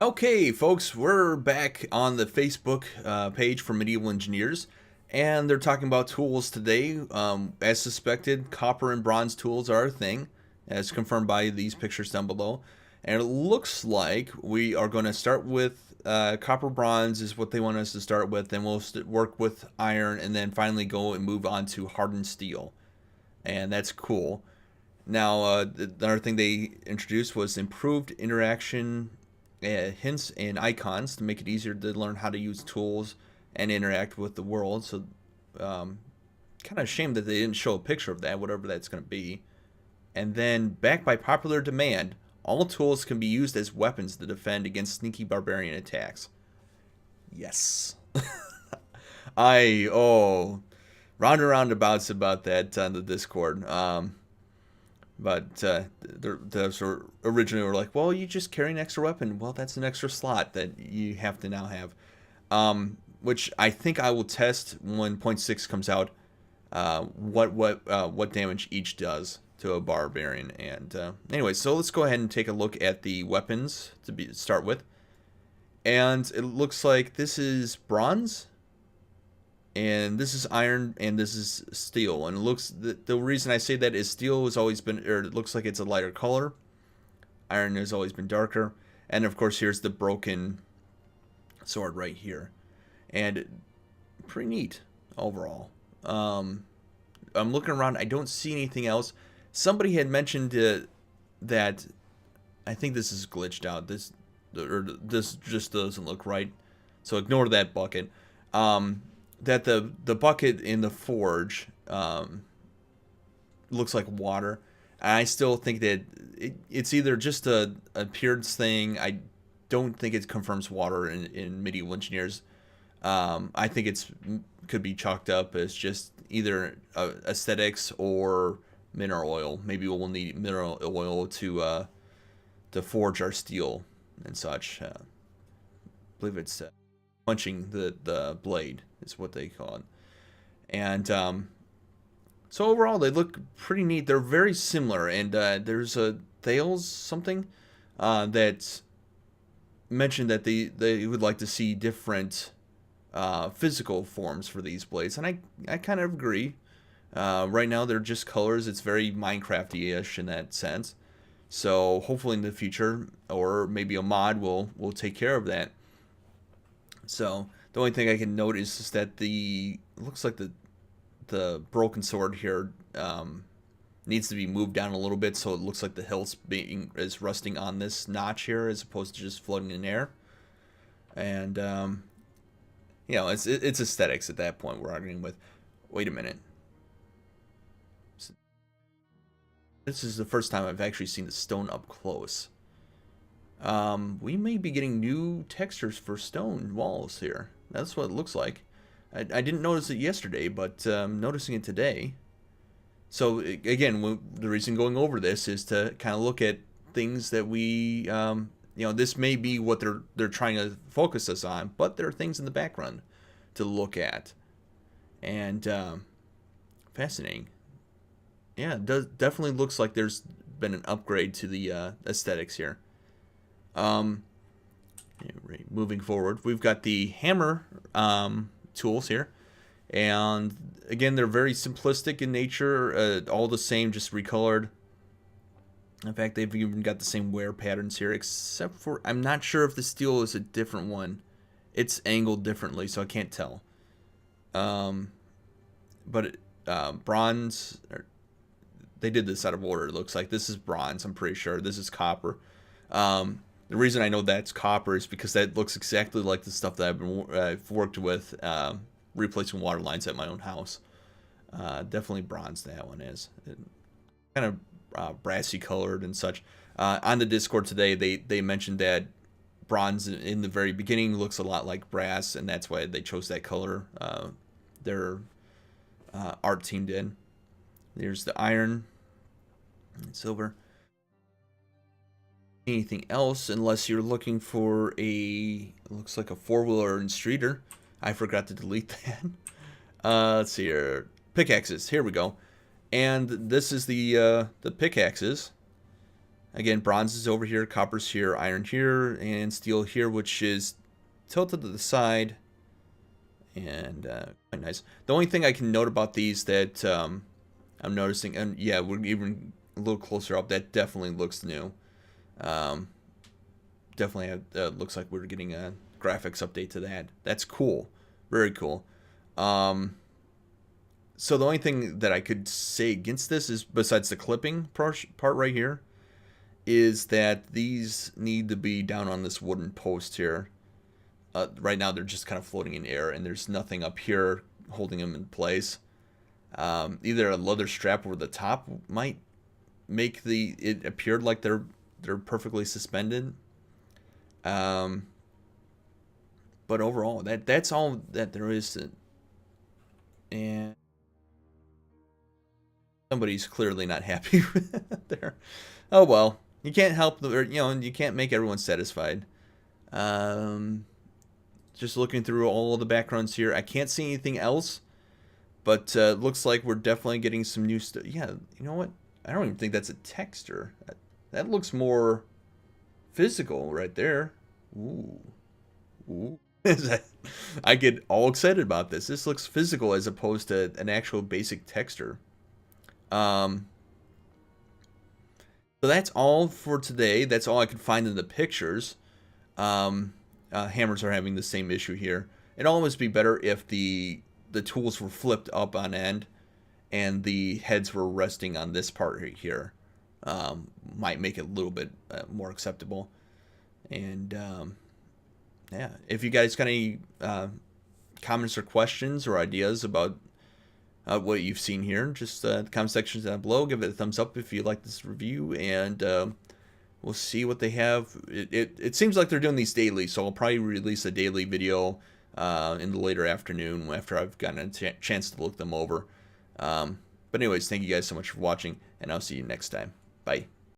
Okay, folks, we're back on the Facebook page for Medieval Engineers, and they're talking about tools today. As suspected, copper and bronze tools are a thing, as confirmed by these pictures down below. And it looks like we are going to start with copper bronze is what they want us to start with, then we'll work with iron, and then finally go and move on to hardened steel. And that's cool. Now, another thing they introduced was improved interaction hints and icons to make it easier to learn how to use tools and interact with the world. So, kind of shame that they didn't show a picture of that, whatever that's going to be. And then, backed by popular demand, all tools can be used as weapons to defend against sneaky barbarian attacks. Yes. Round and roundabouts about that on the Discord. But those were originally were like, well, you just carry an extra weapon. Well, that's an extra slot that you have to now have. Which I think I will test when point 6 comes out. What damage each does to a barbarian. And anyway, so let's go ahead and take a look at the weapons to start with. And it looks like this is bronze. And this is iron, and this is steel. And it looks the reason I say that is steel has always been, or it looks like it's a lighter color. Iron has always been darker. And of course, here's the broken sword right here, and pretty neat overall. I'm looking around. I don't see anything else. Somebody had mentioned that I think this is glitched out. This just doesn't look right. So ignore that bucket. That the bucket in the forge looks like water. And I still think that it's either just a appearance thing. I don't think it confirms water in Medieval Engineers. I think could be chalked up as just either aesthetics or mineral oil. Maybe we'll need mineral oil to forge our steel and such. I believe it's punching the blade is what they call it. And so overall they look pretty neat. They're very similar, and there's a Thales something that mentioned that they would like to see different physical forms for these blades, and I kind of agree. Right now they're just colors. It's very Minecrafty-ish in that sense. So hopefully in the future, or maybe a mod will take care of that. So the only thing I can notice is that it looks like the broken sword here needs to be moved down a little bit, so it looks like the hilt is resting on this notch here as opposed to just floating in air. And it's aesthetics at that point we're arguing with. Wait a minute. This is the first time I've actually seen the stone up close. We may be getting new textures for stone walls here. That's what it looks like. I didn't notice it yesterday, but I'm noticing it today. So again, the reason going over this is to kind of look at things that we, this may be what they're trying to focus us on, but there are things in the background to look at. And fascinating. Yeah, it definitely looks like there's been an upgrade to the aesthetics here. Moving forward, we've got the hammer tools here, and again they're very simplistic in nature, all the same, just recolored. In fact, they've even got the same wear patterns here, except for I'm not sure if the steel is a different one. It's angled differently, so I can't tell. But bronze, they did this out of order. It looks like this is bronze. I'm pretty sure this is copper. The reason I know that's copper is because that looks exactly like the stuff that I've worked with replacing water lines at my own house. Definitely bronze, that one is. Kind of brassy colored and such. On the Discord today, they mentioned that bronze in the very beginning looks a lot like brass, and that's why they chose that color. Their art team did. There's the iron and silver. Anything else unless you're looking for it looks like a four-wheeler and streeter. I forgot to delete that. Let's see here. Pickaxes. Here we go. And this is the pickaxes. Again, bronze is over here, copper's here, iron here, and steel here, which is tilted to the side. And quite nice. The only thing I can note about these that I'm noticing, and yeah, we're even a little closer up, that definitely looks new. Definitely looks like we're getting a graphics update to that. That's cool. Very cool. So the only thing that I could say against this is, besides the clipping part right here, is that these need to be down on this wooden post here. Right now they're just kind of floating in air, and there's nothing up here holding them in place. Either a leather strap over the top might make it appear like they're perfectly suspended. But overall, that's all that there is. And somebody's clearly not happy with there. Oh well, you can't help you can't make everyone satisfied. Just looking through all of the backgrounds here, I can't see anything else. But looks like we're definitely getting some new stuff. Yeah, you know what? I don't even think that's a texture. That looks more physical right there. Ooh. Ooh. I get all excited about this. This looks physical as opposed to an actual basic texture. So that's all for today. That's all I could find in the pictures. Hammers are having the same issue here. It'd almost be better if the tools were flipped up on end and the heads were resting on this part right here. Might make it a little bit more acceptable. And yeah, if you guys got any comments or questions or ideas about what you've seen here, just the comment section down below. Give it a thumbs up if you like this review, and we'll see what they have. It seems like they're doing these daily, so I'll probably release a daily video in the later afternoon after I've gotten a chance to look them over. But anyways, thank you guys so much for watching, and I'll see you next time. Bye.